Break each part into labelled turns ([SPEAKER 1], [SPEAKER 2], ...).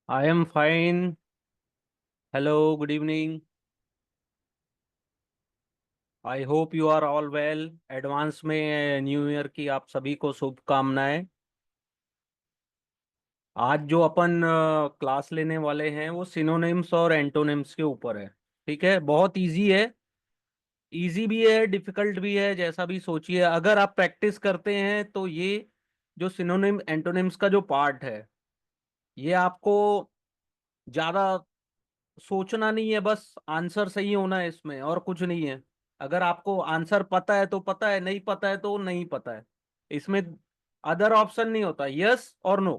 [SPEAKER 1] I am fine. Hello, good evening. I hope you are all well. Advance में new year की आप सभी को शुभकामनाएं। आज जो अपन क्लास लेने वाले हैं वो सिनोनिम्स और एंटोनिम्स के ऊपर है। ठीक है, बहुत इजी है। इजी भी है, डिफिकल्ट भी है, जैसा भी सोचिए। अगर आप प्रैक्टिस करते हैं तो ये जो सिनोनिम एंटोनिम्स का जो पार्ट है, ये आपको ज्यादा सोचना नहीं है, बस आंसर सही होना है, इसमें और कुछ नहीं है। अगर आपको आंसर पता है तो पता है, नहीं पता है तो नहीं पता है। इसमें अदर ऑप्शन नहीं होता, यस और नो।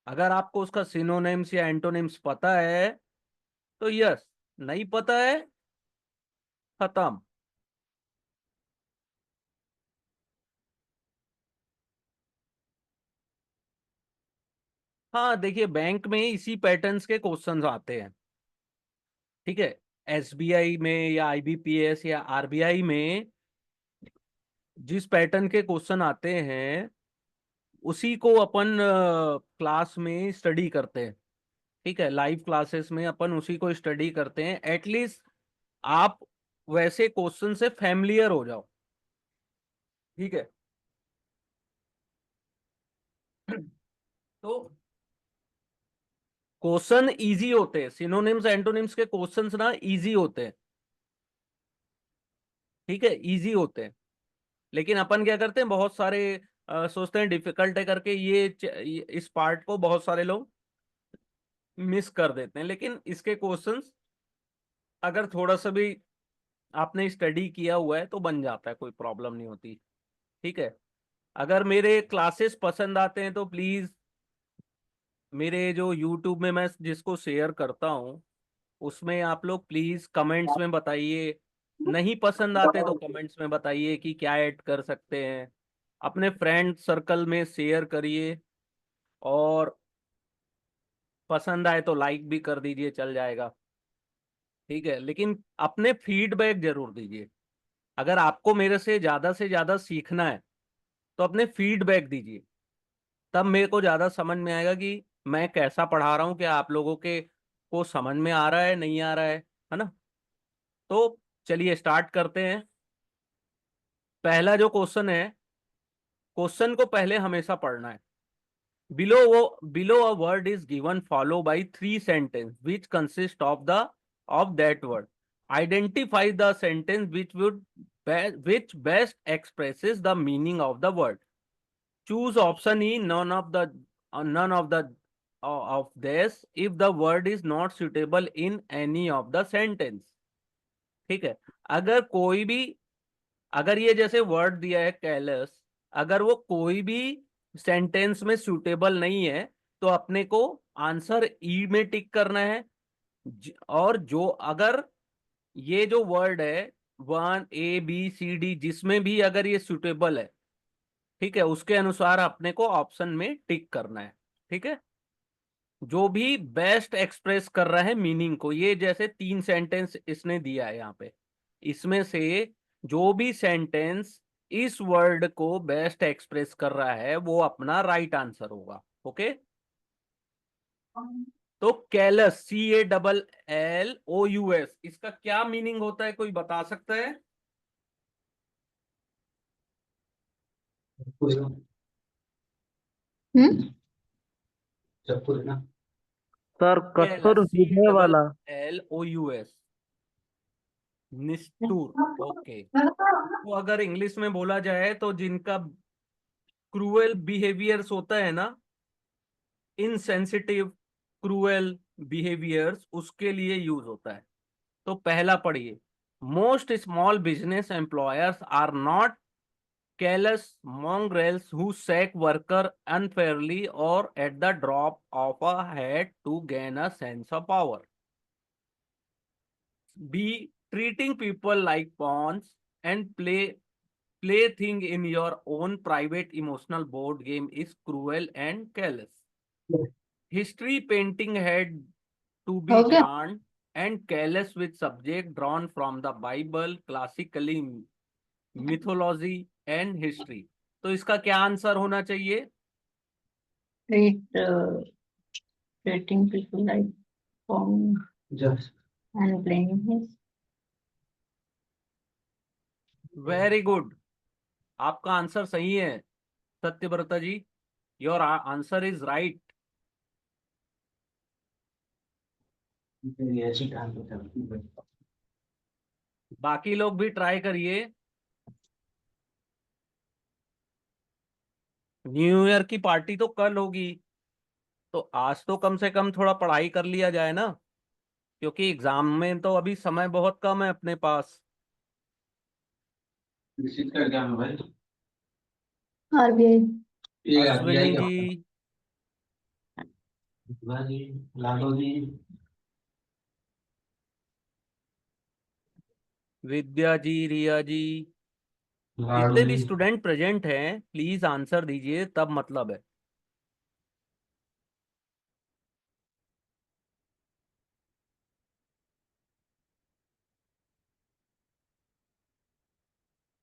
[SPEAKER 1] अगर आपको उसका सिनोनिम्स या एंटोनिम्स पता है तो यस, नहीं पता है, खत्म। हाँ देखिए, बैंक में इसी पैटर्न्स के क्वेश्चंस आते हैं। ठीक है, एसबीआई में या आईबीपीएस या आरबीआई में जिस पैटर्न के क्वेश्चन आते हैं उसी को अपन क्लास में स्टडी करते हैं। ठीक है, लाइव क्लासेस में अपन उसी को स्टडी करते हैं। एटलीस्ट आप वैसे क्वेश्चन से फैमिलियर हो जाओ। ठीक है। तो क्वेश्चन इजी होते हैं, सिनोनिम्स एंटोनिम्स के क्वेश्चंस ना इजी होते हैं। ठीक है, इजी होते हैं। लेकिन अपन क्या करते हैं, बहुत सारे सोचते हैं डिफिकल्ट है करके, इस पार्ट को बहुत सारे लोग मिस कर देते हैं। लेकिन इसके क्वेश्चंस अगर थोड़ा सा भी आपने स्टडी किया हुआ है तो बन जाता है, कोई प्रॉब्लम नहीं होती। ठीक है। अगर मेरे क्लासेस पसंद आते हैं तो प्लीज मेरे जो यूट्यूब में मैं जिसको शेयर करता हूँ उसमें आप लोग प्लीज कमेंट्स में बताइए। नहीं पसंद आते तो कमेंट्स में बताइए कि क्या ऐड कर सकते हैं। अपने फ्रेंड सर्कल में शेयर करिए, और पसंद आए तो लाइक भी कर दीजिए, चल जाएगा। ठीक है, लेकिन अपने फीडबैक जरूर दीजिए। अगर आपको मेरे से ज्यादा सीखना है तो अपने फीडबैक दीजिए। तब मेरे को ज्यादा समझ में आएगा कि मैं कैसा पढ़ा रहा हूँ, क्या आप लोगों के को समझ में आ रहा है, नहीं आ रहा है ना। तो चलिए स्टार्ट करते हैं। पहला जो क्वेश्चन है, क्वेश्चन को पहले हमेशा पढ़ना है। Below a word is given follow by three sentence which consist of that word. Identify the sentence which best expresses the meaning of the word. Choose option E, none of the of this if the word is not suitable in any of the sentence। ठीक है। अगर कोई भी, अगर ये जैसे word दिया है कैलस, अगर वो कोई भी सेंटेंस में सुटेबल नहीं है तो अपने को आंसर ई में टिक करना है। और जो अगर ये जो वर्ड है, one A B C D, जिसमें भी अगर ये सुटेबल है, ठीक है, उसके अनुसार अपने को ऑप्शन में टिक करना है। ठीक है। जो भी बेस्ट एक्सप्रेस कर रहा है मीनिंग को, ये जैसे तीन सेंटेंस इसने दिया है यहाँ पे, इसमें से जो भी सेंटेंस इस वर्ड को बेस्ट एक्सप्रेस कर रहा है वो अपना राइट आंसर होगा। ओके। तो कैलस, CALLOUS, इसका क्या मीनिंग होता है, कोई बता सकता है?
[SPEAKER 2] हम्म।
[SPEAKER 1] सर,
[SPEAKER 2] कैलस,
[SPEAKER 1] कसूर
[SPEAKER 2] सी
[SPEAKER 1] हृदय
[SPEAKER 2] डबल
[SPEAKER 1] वाला।
[SPEAKER 2] एल ओ यू एस
[SPEAKER 1] निष्ठुर। ओके। तो अगर इंग्लिश में बोला जाए तो जिनका क्रूएल बिहेवियर्स होता है ना, इनसेंसिटिव क्रूएल बिहेवियर्स, उसके लिए यूज होता है। तो पहला पढ़िए। Most small business employers are not careless mongrels who sack worker unfairly or at the drop of a hat to gain a sense of power. B. Treating people like pawns and plaything in your own private emotional board game is cruel and careless. History painting had to be
[SPEAKER 2] हो गया।
[SPEAKER 1] grand and careless with subject drawn from the Bible, classically mythology and history। तो इसका क्या answer होना चाहिए?
[SPEAKER 2] It, treating people like forming
[SPEAKER 3] Just
[SPEAKER 2] and blaming his.
[SPEAKER 1] Very good, आपका answer सही है सत्यव्रता जी, योर आंसर इज राइट।
[SPEAKER 3] ऐसी काम होता है।
[SPEAKER 1] बाकी लोग भी ट्राई करिए। न्यू ईयर की पार्टी तो कल होगी, तो आज तो कम से कम थोड़ा पढ़ाई कर लिया जाए ना, क्योंकि एग्जाम में तो अभी समय बहुत कम है अपने पास।
[SPEAKER 3] निश्चित कर क्या है भाई।
[SPEAKER 2] आरबीआई।
[SPEAKER 3] ये आरबीआई
[SPEAKER 1] अश्विनी
[SPEAKER 3] का
[SPEAKER 1] जी,
[SPEAKER 3] जी, लालो जी।
[SPEAKER 1] विद्या जी, रिया जी,
[SPEAKER 3] लाडू
[SPEAKER 1] जितने भी
[SPEAKER 3] जी।
[SPEAKER 1] स्टूडेंट प्रेजेंट हैं प्लीज आंसर दीजिए, तब मतलब है।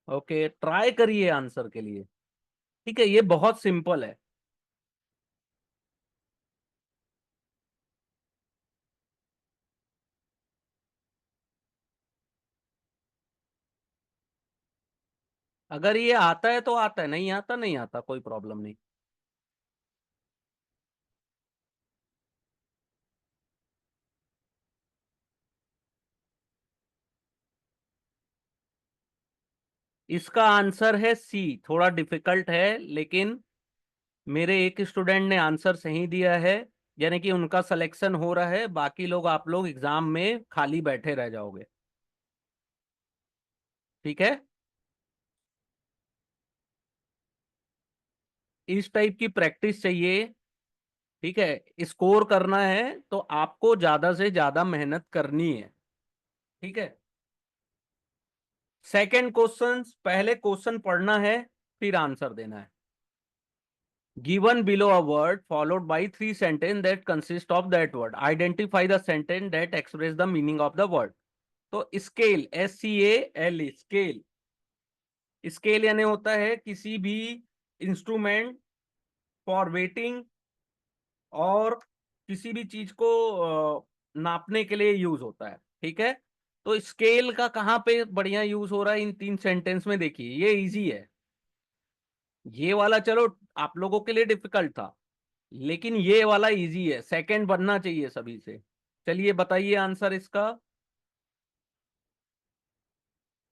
[SPEAKER 1] ओके, ट्राई करिए आंसर के लिए। ठीक है, ये बहुत सिंपल है। अगर ये आता है तो आता है, नहीं आता नहीं आता, कोई प्रॉब्लम नहीं। इसका आंसर है सी। थोड़ा डिफिकल्ट है, लेकिन मेरे एक स्टूडेंट ने आंसर सही दिया है, यानी कि उनका सिलेक्शन हो रहा है। बाकी लोग, आप लोग एग्जाम में खाली बैठे रह जाओगे। ठीक है, इस टाइप की प्रैक्टिस चाहिए। ठीक है, स्कोर करना है तो आपको ज्यादा से ज्यादा मेहनत करनी है। ठीक है, सेकंड क्वेश्चन, पहले क्वेश्चन पढ़ना है फिर आंसर देना है। Given below a word followed by three sentences that consist of that word. Identify the sentence that express the meaning of the word. तो स्केल, SCAL, स्केल, स्केल यानी होता है किसी भी इंस्ट्रूमेंट फॉर वेटिंग और किसी भी चीज को नापने के लिए यूज होता है। ठीक है, तो स्केल का कहाँ पे बढ़िया यूज हो रहा है इन तीन सेंटेंस में, देखिए ये इजी है। ये वाला चलो आप लोगों के लिए डिफिकल्ट था, लेकिन ये वाला इजी है, सेकंड बनना चाहिए सभी से। चलिए बताइए आंसर इसका।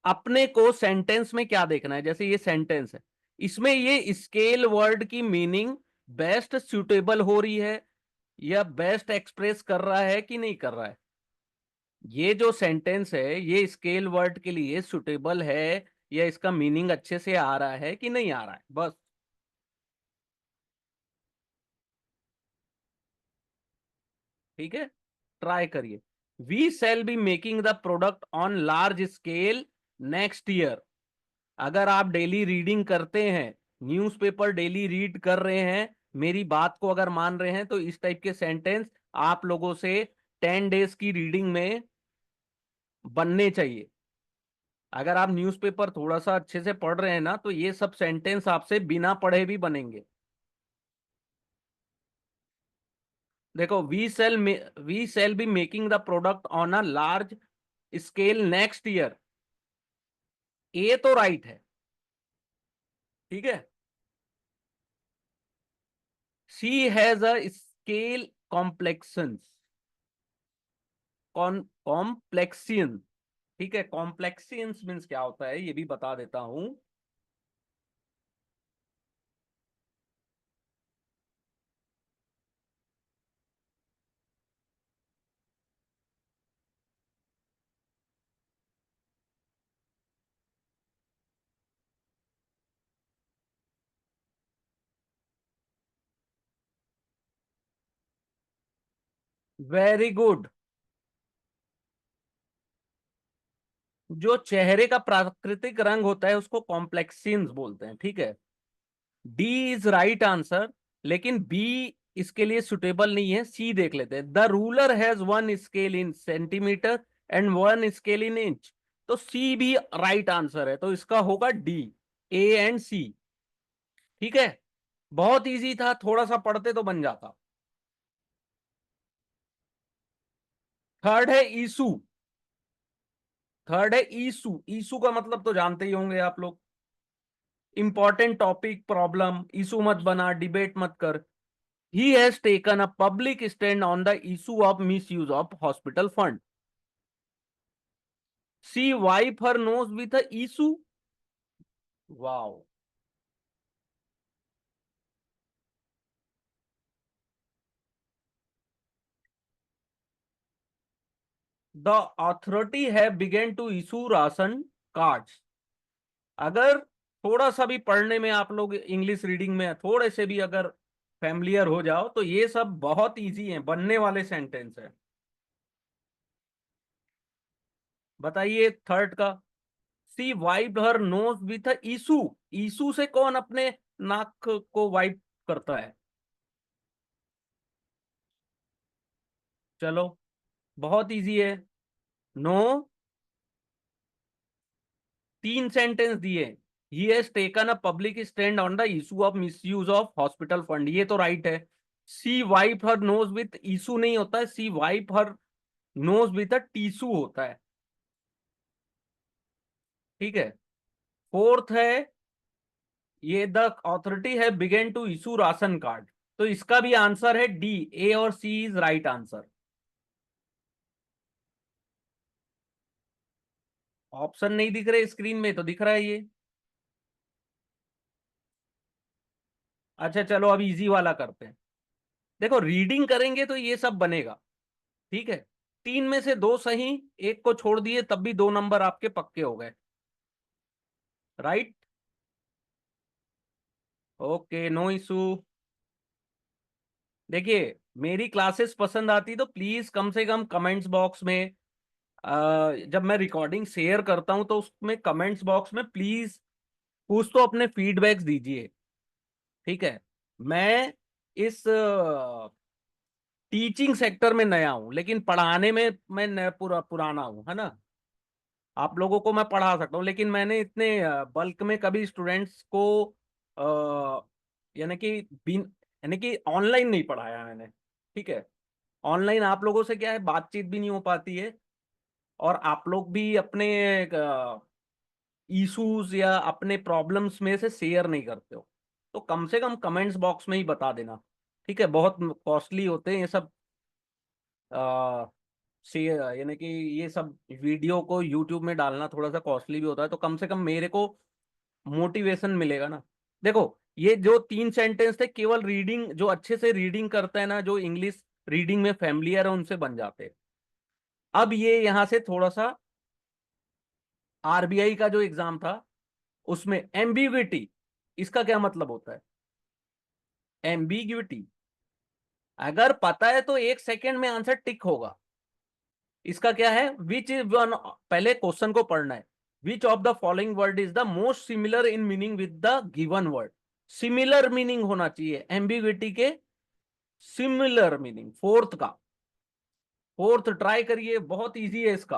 [SPEAKER 1] अपने को सेंटेंस में क्या देखना है, जैसे ये सेंटेंस है, इसमें ये स्केल वर्ड की मीनिंग बेस्ट सुटेबल हो रही है या बेस्ट एक्सप्रेस कर रहा है कि नहीं कर रहा है। ये जो सेंटेंस है ये स्केल वर्ड के लिए सुटेबल है या इसका मीनिंग अच्छे से आ रहा है कि नहीं आ रहा है, बस। ठीक है, ट्राई करिए। We shall be making the product on large scale next year. अगर आप डेली रीडिंग करते हैं, न्यूज़पेपर डेली रीड कर रहे हैं, मेरी बात को अगर मान रहे हैं, तो इस टाइप के सेंटेंस आप लोगों से 10 डेज की रीडिंग में बनने चाहिए। अगर आप न्यूज़पेपर थोड़ा सा अच्छे से पढ़ रहे हैं ना, तो ये सब सेंटेंस आपसे बिना पढ़े भी बनेंगे। देखो, we shall be making the product on a large scale next year, ये तो राइट है। ठीक है, she has a scale complexion, complexion. ठीक है, कॉम्प्लेक्सियंस मीन्स क्या होता है ये भी बता देता हूं। Very good. जो चेहरे का प्राकृतिक रंग होता है उसको कॉम्प्लेक्सियंस बोलते हैं। ठीक है, डी इज राइट आंसर, लेकिन बी इसके लिए सुटेबल नहीं है। सी देख लेते हैं। The ruler has one scale in centimetre and one scale in inch, तो सी भी राइट आंसर है, तो इसका होगा डी, ए एंड सी। ठीक है, बहुत इजी था, थोड़ा सा पढ़ते तो बन जाता। थर्ड है ईसू। थर्ड है ईसू। ईसू का मतलब तो जानते ही होंगे आप लोग, इंपॉर्टेंट टॉपिक, प्रॉब्लम, इशू मत बना, डिबेट मत कर। He has taken a public stand on the issue of misuse of hospital fund. She wipe her nose with a issue. Wow. The authority has began to issue ration cards. अगर थोड़ा सा भी पढ़ने में आप लोग, English reading में थोड़े से भी अगर फैमिलियर हो जाओ तो ये सब बहुत इजी है, बनने वाले सेंटेंस है। बताइए थर्ड का। She wiped her nose with a issue. Issue से कौन अपने नाक को वाइप करता है? चलो, बहुत इजी है। नो, तीन सेंटेंस दिए। He has taken a public stand on the issue of misuse of hospital fund, ये तो राइट है। She wipe her nose with issue नहीं होता है, she wipe her nose with a tissue होता है। ठीक है। फोर्थ है, ये the authority has began to issue ration card. तो इसका भी आंसर है डी, ए और C is right answer. Option नहीं दिख रहे स्क्रीन में, तो दिख रहा है ये। अच्छा चलो, अब इजी वाला करते हैं। देखो, रीडिंग करेंगे तो ये सब बनेगा। ठीक है। तीन में से दो सही, एक को छोड़ दिए तब भी दो नंबर आपके पक्के हो गए। राइट। Okay, no issue. देखिए, मेरी क्लासेस पसंद आती तो प्लीज कम से कम कमेंट्स बॉक्स में, जब मैं रिकॉर्डिंग शेयर करता हूं तो उसमें कमेंट्स बॉक्स में प्लीज कुछ तो अपने फीडबैक्स दीजिए। ठीक है। मैं इस टीचिंग सेक्टर में नया हूं, लेकिन पढ़ाने में मैं पुराना हूं, है ना। आप लोगों को मैं पढ़ा सकता हूँ, लेकिन मैंने इतने बल्क में कभी स्टूडेंट्स को यानी कि बिन यानी कि ऑनलाइन नहीं पढ़ाया मैंने। ठीक है। ऑनलाइन आप लोगों से क्या है, बातचीत भी नहीं हो पाती है, और आप लोग भी अपने इश्यूज या अपने प्रॉब्लम्स में से शेयर नहीं करते हो। तो कम से कम कमेंट्स बॉक्स में ही बता देना। ठीक है। बहुत कॉस्टली होते हैं ये सब, शेयर यानी कि ये सब वीडियो को यूट्यूब में डालना थोड़ा सा कॉस्टली भी होता है, तो कम से कम मेरे को मोटिवेशन मिलेगा ना। देखो, ये जो तीन सेंटेंस थे, केवल रीडिंग, जो अच्छे से रीडिंग करता है ना, जो इंग्लिश रीडिंग में फैमिलियर है, उनसे बन जाते हैं। अब ये यहां से थोड़ा सा, आरबीआई का जो एग्जाम था उसमें एम्बिग्विटी, इसका क्या मतलब होता है? एम्बिग्विटी अगर पता है तो एक सेकेंड में आंसर टिक होगा। इसका क्या है? विच इज वन, पहले क्वेश्चन को पढ़ना है। विच of the following word is the most similar in meaning with the given word. Similar meaning होना चाहिए एम्बिग्विटी के, सिमिलर मीनिंग। फोर्थ का, फोर्थ ट्राई करिए, बहुत इजी है इसका।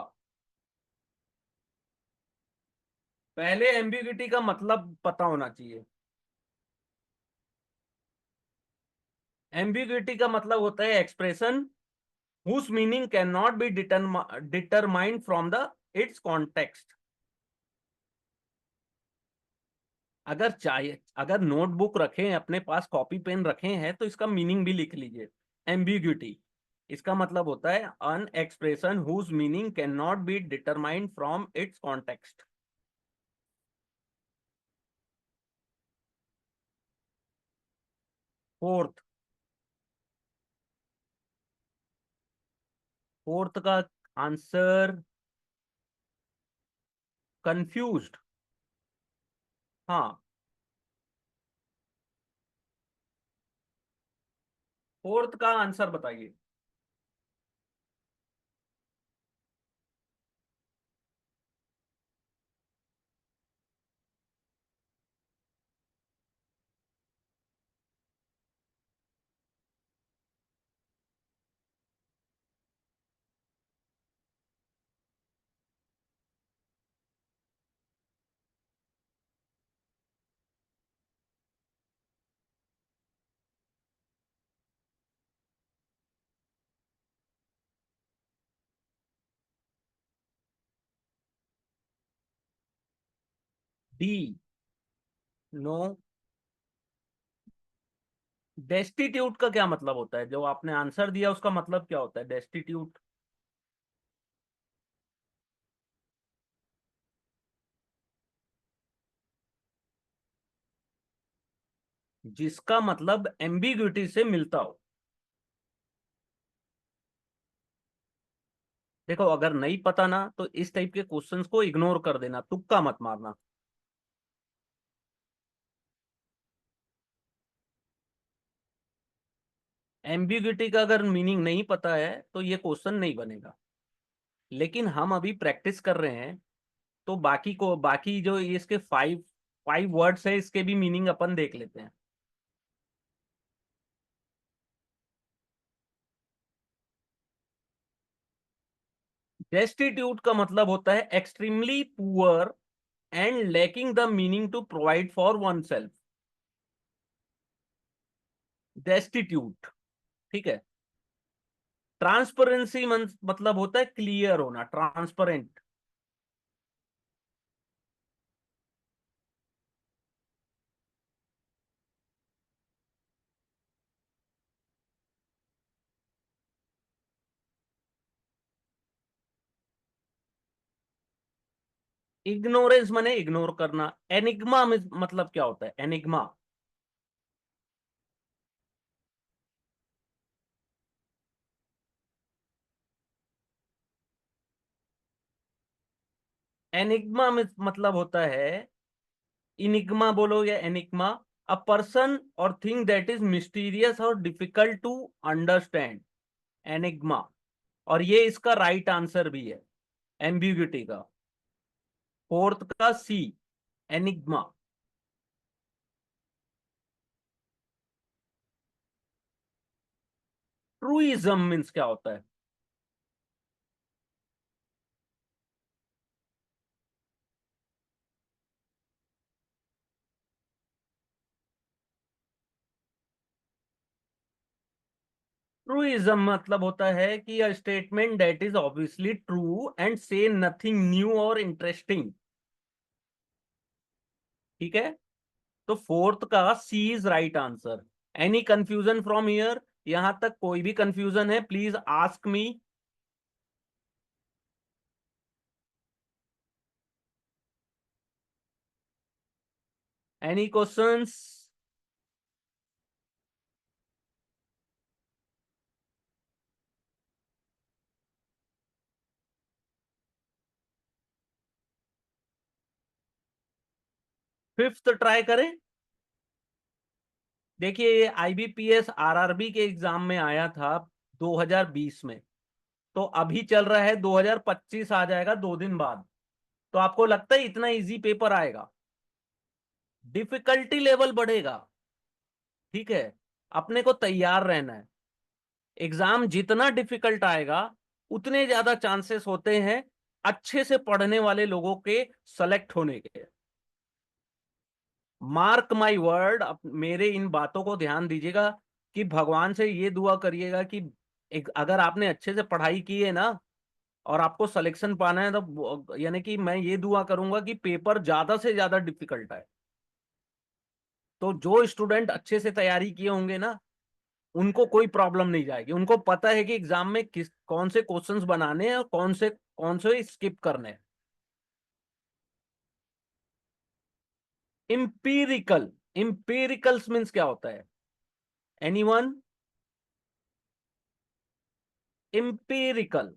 [SPEAKER 1] पहले एम्बिग्विटी का मतलब पता होना चाहिए। एम्बिग्विटी का मतलब होता है expression whose meaning cannot be determined from the its context। अगर चाहिए, अगर नोटबुक रखें अपने पास, कॉपी पेन रखे हैं, तो इसका मीनिंग भी लिख लीजिए। एम्बिग्यूटी, इसका मतलब होता है an expression whose meaning can not be determined from its context. Fourth, fourth का आंसर कंफ्यूज्ड। हाँ, फोर्थ का आंसर बताइए। D, no. डेस्टिट्यूट का क्या मतलब होता है? जो आपने आंसर दिया उसका मतलब क्या होता है डेस्टिट्यूट? जिसका मतलब एम्बिग्युइटी से मिलता हो। देखो, अगर नहीं पता ना तो इस टाइप के क्वेश्चंस को इग्नोर कर देना, तुक्का मत मारना। एम्बिग्युइटी का अगर मीनिंग नहीं पता है तो ये क्वेश्चन नहीं बनेगा। लेकिन हम अभी प्रैक्टिस कर रहे हैं, तो बाकी जो इसके फाइव फाइव वर्ड्स है, इसके भी मीनिंग अपन देख लेते हैं। डेस्टिट्यूट का मतलब होता है extremely poor and lacking the meaning to provide for oneself. Destitute, ठीक है। ट्रांसपेरेंसी मतलब होता है क्लियर होना, ट्रांसपेरेंट। इग्नोरेंस माने इग्नोर करना। एनिग्मा मतलब क्या होता है? एनिग्मा, एनिग्मा में मतलब होता है, इनिग्मा बोलो या एनिग्मा, अ पर्सन और थिंग दैट इज मिस्टीरियस और डिफिकल्ट टू अंडरस्टैंड, एनिग्मा। और ये इसका राइट आंसर भी है एम्बिग्यूटी का। फोर्थ का सी, एनिग्मा। ट्रूइज्म मीन्स क्या होता है? ट्रूइज्म मतलब होता है कि a statement that is obviously true and say nothing new और इंटरेस्टिंग। ठीक है, तो फोर्थ का C is right answer. Any confusion from here? यहां तक कोई भी कंफ्यूजन है, please ask me. Any questions? Fifth try करें। देखिए, ये आईबीपीएस आरआरबी के एग्जाम में आया था 2020 में। तो अभी चल रहा है 2025, आ जाएगा 2 दिन बाद। तो आपको लगता है इतना इजी पेपर आएगा? डिफिकल्टी लेवल बढ़ेगा, ठीक है। अपने को तैयार रहना है। एग्जाम जितना डिफिकल्ट आएगा, उतने ज्यादा चांसेस होते हैं अच्छे से पढ़ने वाले लोगों के सेलेक्ट होने के। मार्क माई वर्ड, मेरे इन बातों को ध्यान दीजिएगा, कि भगवान से ये दुआ करिएगा कि अगर आपने अच्छे से पढ़ाई की है ना और आपको सिलेक्शन पाना है, तो यानी कि मैं ये दुआ करूंगा कि पेपर ज्यादा से ज्यादा डिफिकल्ट है। तो जो स्टूडेंट अच्छे से तैयारी किए होंगे ना, उनको कोई प्रॉब्लम नहीं जाएगी। उनको पता है कि एग्जाम में कौन से क्वेश्चंस बनाने हैं और कौन से स्किप करने हैं। इंपीरिकल, इंपीरिकल्स मीन्स क्या होता है? Anyone? Empirical,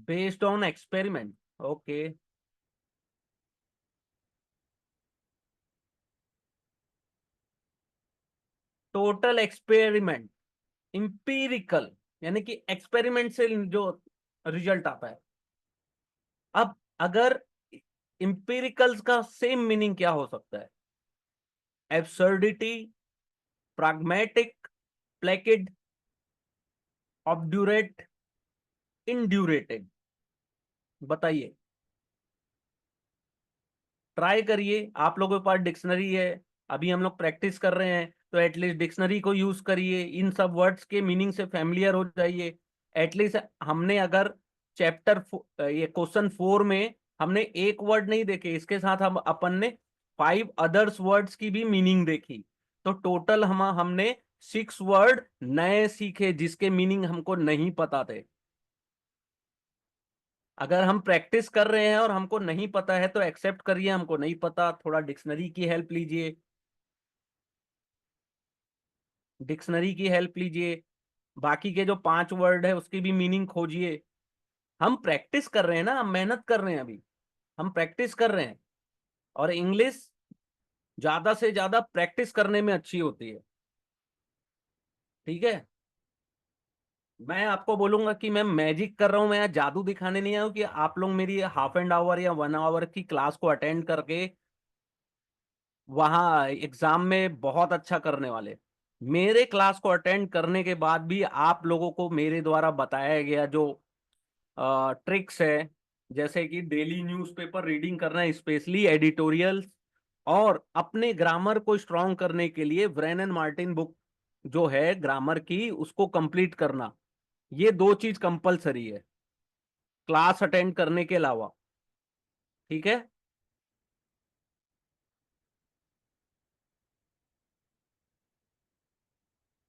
[SPEAKER 1] based on experiment. Okay, total experiment. Empirical यानी कि एक्सपेरिमेंट से जो रिजल्ट आता है। अब अगर इंपीरिकल्स का सेम मीनिंग क्या हो सकता है? Absurdity, pragmatic, placid, obdurate, indurated। बताइए। ट्राई करिए, आप लोगों के पास डिक्शनरी है, अभी हम लोग प्रैक्टिस कर रहे हैं, तो एटलीस्ट डिक्शनरी को यूज करिए, इन सब वर्ड्स के मीनिंग से फैमिलियर हो जाइए। एटलीस्ट हमने अगर चैप्टर ये क्वेश्चन 4 में हमने एक वर्ड नहीं देखे, इसके साथ हम अपन ने 5 अदर्स वर्ड्स की भी मीनिंग देखी, तो टोटल हमने 6 वर्ड नए सीखे जिसके मीनिंग हमको नहीं पता थे। अगर हम प्रैक्टिस कर रहे हैं और हमको नहीं पता है तो एक्सेप्ट करिए हमको नहीं पता, थोड़ा डिक्शनरी की हेल्प लीजिए, डिक्शनरी की हेल्प लीजिए, बाकी के जो 5 वर्ड है उसकी भी मीनिंग खोजिए। हम प्रैक्टिस कर रहे हैं ना, हम मेहनत कर रहे हैं, अभी हम प्रैक्टिस कर रहे हैं, और इंग्लिश ज्यादा से ज्यादा प्रैक्टिस करने में अच्छी होती है। ठीक है, मैं आपको बोलूंगा कि मैं मैजिक कर रहा हूं, मैं यहाँ जादू दिखाने नहीं आया हूं कि आप लोग मेरी हाफ एन आवर या 1 आवर की क्लास को अटेंड करके वहां एग्जाम में बहुत अच्छा करने वाले। मेरे क्लास को अटेंड करने के बाद भी आप लोगों को मेरे द्वारा बताया गया जो ट्रिक्स है, जैसे कि डेली न्यूज़पेपर रीडिंग करना, स्पेशली एडिटोरियल्स, और अपने ग्रामर को स्ट्रॉन्ग करने के लिए व्रेन एंड मार्टिन बुक जो है ग्रामर की उसको कंप्लीट करना, ये 2 चीज कंपलसरी है क्लास अटेंड करने के अलावा। ठीक है,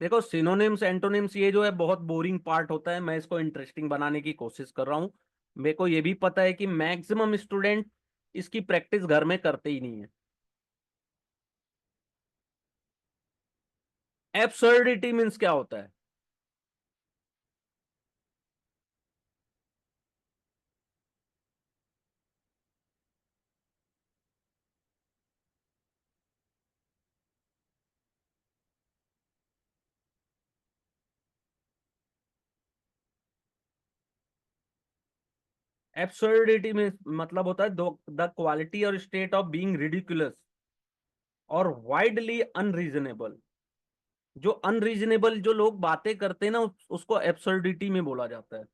[SPEAKER 1] देखो सिनोनिम्स एंटोनिम्स ये जो है बहुत बोरिंग पार्ट होता है, मैं इसको इंटरेस्टिंग बनाने की कोशिश कर रहा हूँ। मेरे को ये भी पता है कि मैक्सिमम स्टूडेंट इसकी प्रैक्टिस घर में करते ही नहीं है। एब्सर्डिटी मीन्स क्या होता है? एब्सर्डिटी में मतलब होता है द क्वालिटी और स्टेट ऑफ बीइंग रिडिकुलस और वाइडली अनरीजनेबल। जो अनरीजनेबल जो लोग बातें करते हैं ना उसको एब्सर्डिटी में बोला जाता है।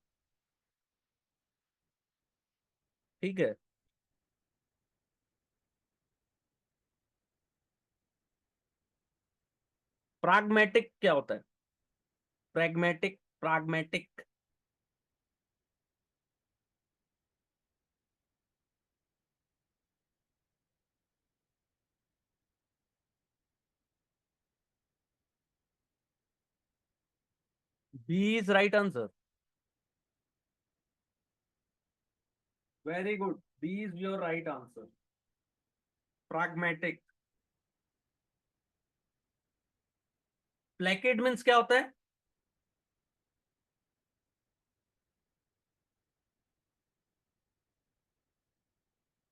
[SPEAKER 1] ठीक है, प्राग्मेटिक क्या होता है? Pragmatic, pragmatic. B is right answer. Very good, B is your right answer, pragmatic. Placate means क्या होता है?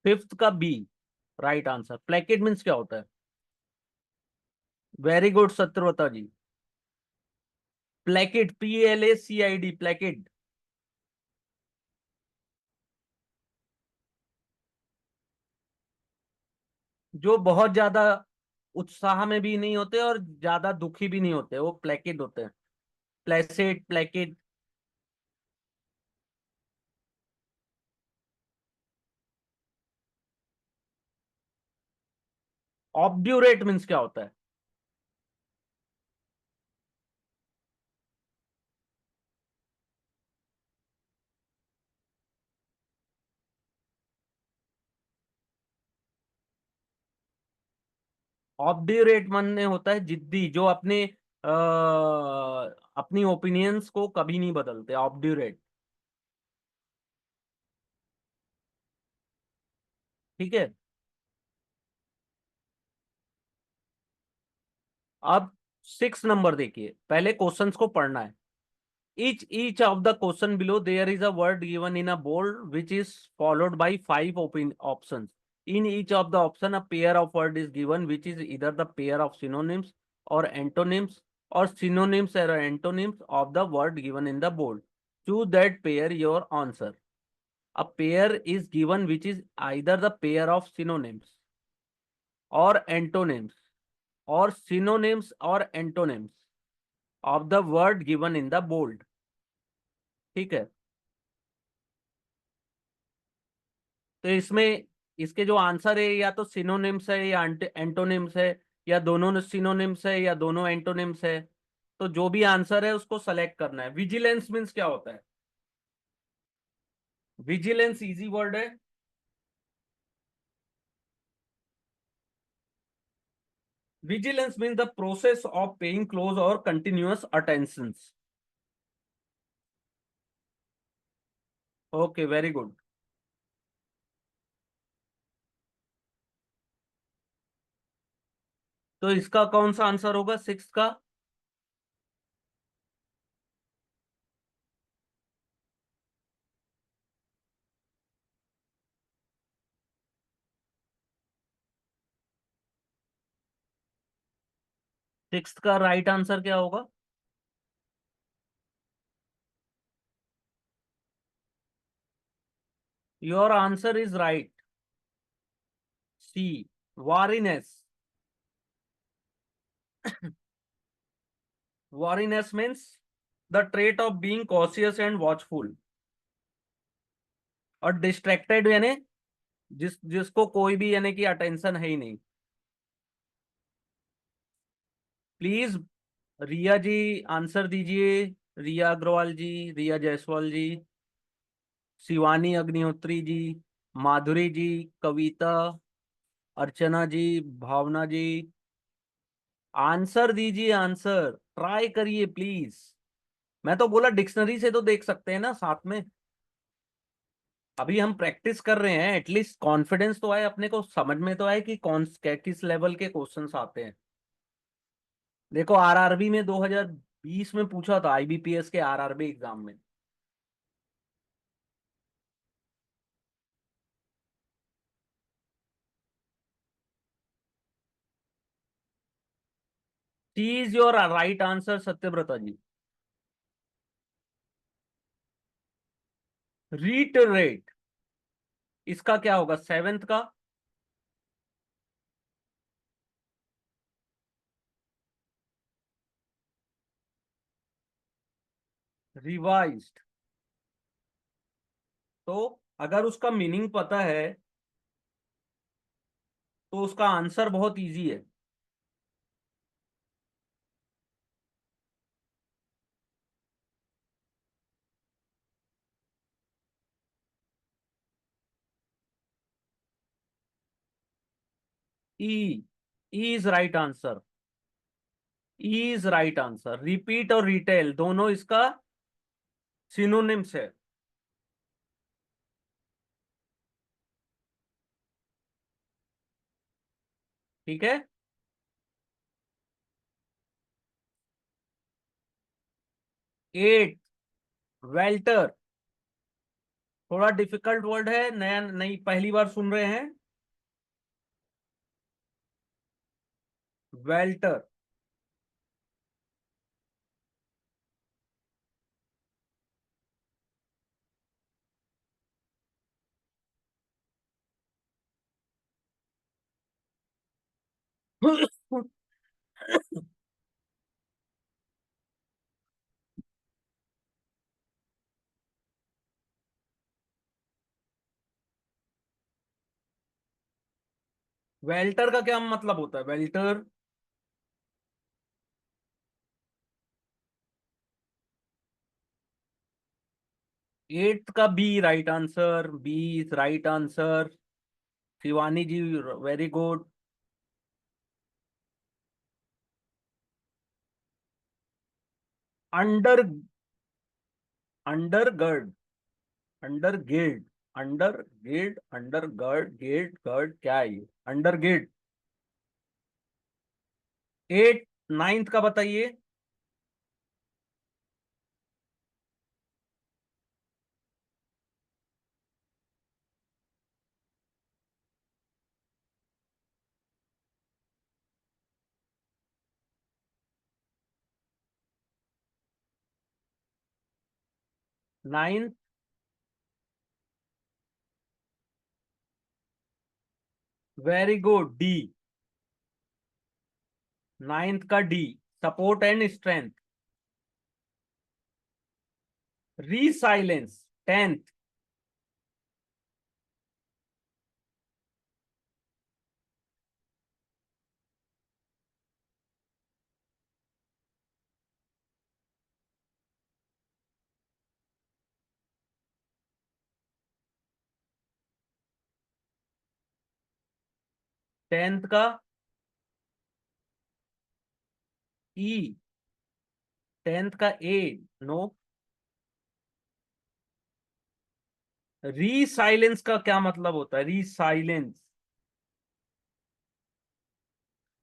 [SPEAKER 1] 5th का B right answer. Placate means क्या होता है? Very good Satyavrata ji. Placate, PLACID, placate. जो बहुत ज्यादा उत्साह में भी नहीं होते और ज्यादा दुखी भी नहीं होते, वो प्लेकेट होते हैं। प्लेसेट, प्लेकेट। ऑब्ड्यूरेट मीन्स क्या होता है? ऑब्ड्यूरेट मानने होता है जिद्दी, जो अपनी ओपिनियंस को कभी नहीं बदलते, ऑब्ड्यूरेट। ठीक है, अब 6 नंबर देखिए, पहले क्वेश्चंस को पढ़ना है। each of the question below there is a word given in a bold which is followed by 5 options. In each of the option a pair of word is given which is either the pair of synonyms or antonyms or synonyms or antonyms of the word given in the bold. Choose that pair your answer. A pair is given which is either the pair of synonyms or antonyms or synonyms or antonyms of the word given in the bold. ठीक है, तो इसमें इसके जो answer है या तो synonyms है या एंटोनिम्स है, या दोनों सिनोनिम्स है या दोनों एंटोनिम्स है। तो जो भी आंसर है उसको सेलेक्ट करना है। विजिलेंस मीन्स क्या होता है? विजिलेंस इजी वर्ड है। Vigilance means the process of paying close और continuous attention. Okay, very good. तो इसका कौन सा आंसर होगा सिक्स का? सिक्स का राइट आंसर क्या होगा? Your answer is right, C, wariness. Wariness means the trait of being cautious and watchful. और डिस्ट्रैक्टेड यानी जिसको कोई भी यानी कि अटेंशन है ही नहीं। प्लीज रिया जी आंसर दीजिए। रिया अग्रवाल जी, रिया जायसवाल जी, शिवानी अग्निहोत्री जी, माधुरी जी, कविता, अर्चना जी, भावना जी, आंसर दीजिए। आंसर ट्राई करिए प्लीज। मैं तो बोला डिक्शनरी से तो देख सकते हैं ना साथ में। अभी हम प्रैक्टिस कर रहे हैं, एटलीस्ट कॉन्फिडेंस तो आए, अपने को समझ में तो आए कि कौन किस लेवल के क्वेश्चंस आते हैं। देखो आरआरबी में 2020 में पूछा था, आईबीपीएस के आरआरबी एग्जाम में। C is your right answer Satyavrata ji. Reiterate, इसका क्या होगा सेवेंथ का? रिवाइज्ड। तो अगर उसका मीनिंग पता है तो उसका आंसर बहुत इजी है। E, is right answer. Is right answer. Repeat और रिटेल दोनों इसका सिनोनिम्स है। ठीक है। Eight, welter. थोड़ा डिफिकल्ट वर्ड है, नया नई पहली बार सुन रहे हैं। वेल्टर। वेल्टर का क्या मतलब होता है? वेल्टर। एट का B right answer, B is right answer. Shivani ji very good. Under, undergird, undergild, undergild, undergird, gild, gird, क्या है ये? अंडरगिल्ड। एट, नाइन्थ का बताइए। Ninth, very good, D. Ninth का D, support and strength. Resilience, tenth. 10th का ई, 10th का ए, no. रीसाइलेंस का क्या मतलब होता है? रीसाइलेंस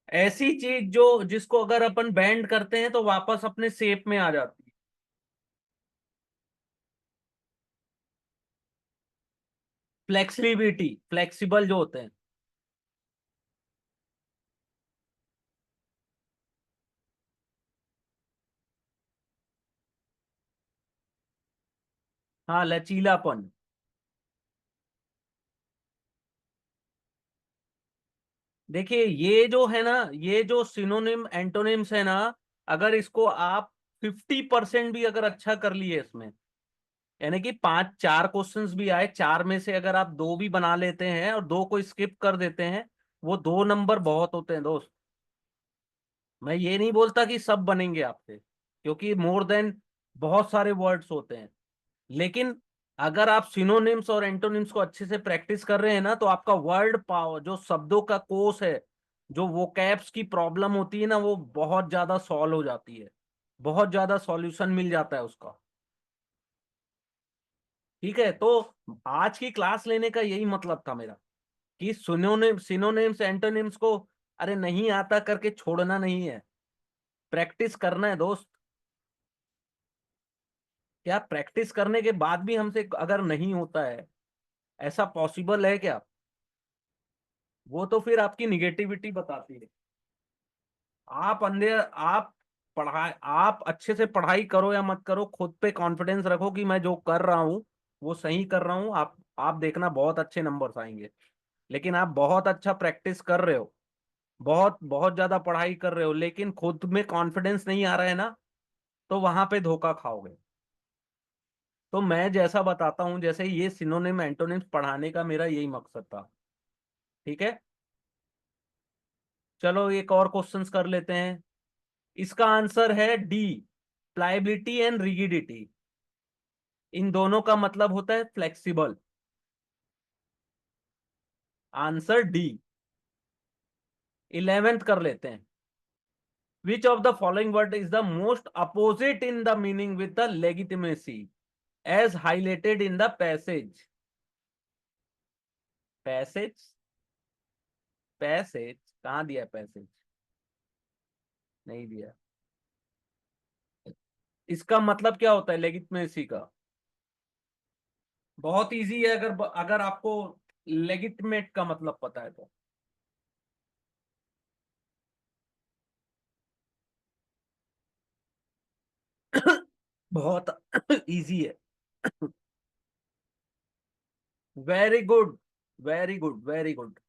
[SPEAKER 1] ऐसी चीज जो जिसको अगर अपन बेंड करते हैं तो वापस अपने शेप में आ जाती है। फ्लेक्सिबिलिटी, फ्लेक्सिबल जो होते हैं। हाँ, लचीलापन। देखिए ये जो है ना, ये जो सिनोनिम एंटोनिम्स है ना, अगर इसको आप 50% भी अगर अच्छा कर लिए इसमें, यानी कि 4 क्वेश्चंस भी आए, 4 में से अगर आप 2 भी बना लेते हैं और 2 को स्किप कर देते हैं, वो 2 नंबर बहुत होते हैं दोस्त। मैं ये नहीं बोलता कि सब बनेंगे आपसे, क्योंकि मोर देन बहुत सारे वर्ड्स होते हैं, लेकिन अगर आप सिनोनिम्स और एंटोनिम्स को अच्छे से प्रैक्टिस कर रहे हैं ना, तो आपका वर्ड पावर, जो शब्दों का कोश है, जो वोकैब्स की प्रॉब्लम होती है ना, वो बहुत ज्यादा सॉल्व हो जाती है, बहुत ज्यादा सॉल्यूशन मिल जाता है उसका। ठीक है, तो आज की क्लास लेने का यही मतलब था मेरा, कि सिनोनिम्स एंटोनिम्स को अरे नहीं आता करके छोड़ना नहीं है, प्रैक्टिस करना है दोस्त। क्या प्रैक्टिस करने के बाद भी हमसे अगर नहीं होता है, ऐसा पॉसिबल है क्या? वो तो फिर आपकी निगेटिविटी बताती है। आप पढ़ाई, आप अच्छे से पढ़ाई करो या मत करो, खुद पे कॉन्फिडेंस रखो कि मैं जो कर रहा हूँ वो सही कर रहा हूँ। आप देखना बहुत अच्छे नंबर्स आएंगे। लेकिन आप बहुत अच्छा प्रैक्टिस कर रहे हो, बहुत बहुत ज्यादा पढ़ाई कर रहे हो, लेकिन खुद में कॉन्फिडेंस नहीं आ रहा है ना, तो वहां पे धोखा खाओगे। तो मैं जैसा बताता हूँ, जैसे ये सिनोनिम एंटोनिम्स पढ़ाने का मेरा यही मकसद था। ठीक है, चलो एक और क्वेश्चंस कर लेते हैं। इसका आंसर है डी, प्लाइबिलिटी एंड रिगिडिटी। इन दोनों का मतलब होता है फ्लेक्सिबल। Answer D. 11th कर लेते हैं। Which of the following word is the most opposite in the meaning with the legitimacy as highlighted in the passage? Passage, passage कहाँ दिया? पैसेज नहीं दिया। इसका मतलब क्या होता है लेगिटिमेसी का? बहुत इजी है, अगर अगर आपको लेगिटिमेट का मतलब पता है तो। बहुत इजी है। Very good, very good, very good.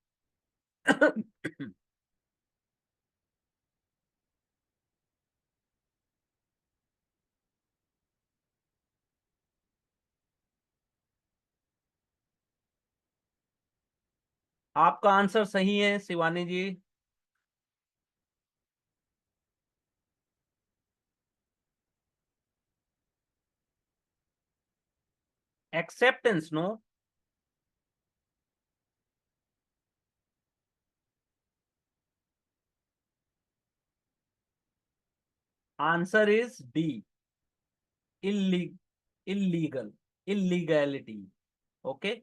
[SPEAKER 1] आपका आंसर सही है Shivani ji. Acceptance, no. Answer is D, illegal, illegality. Okay,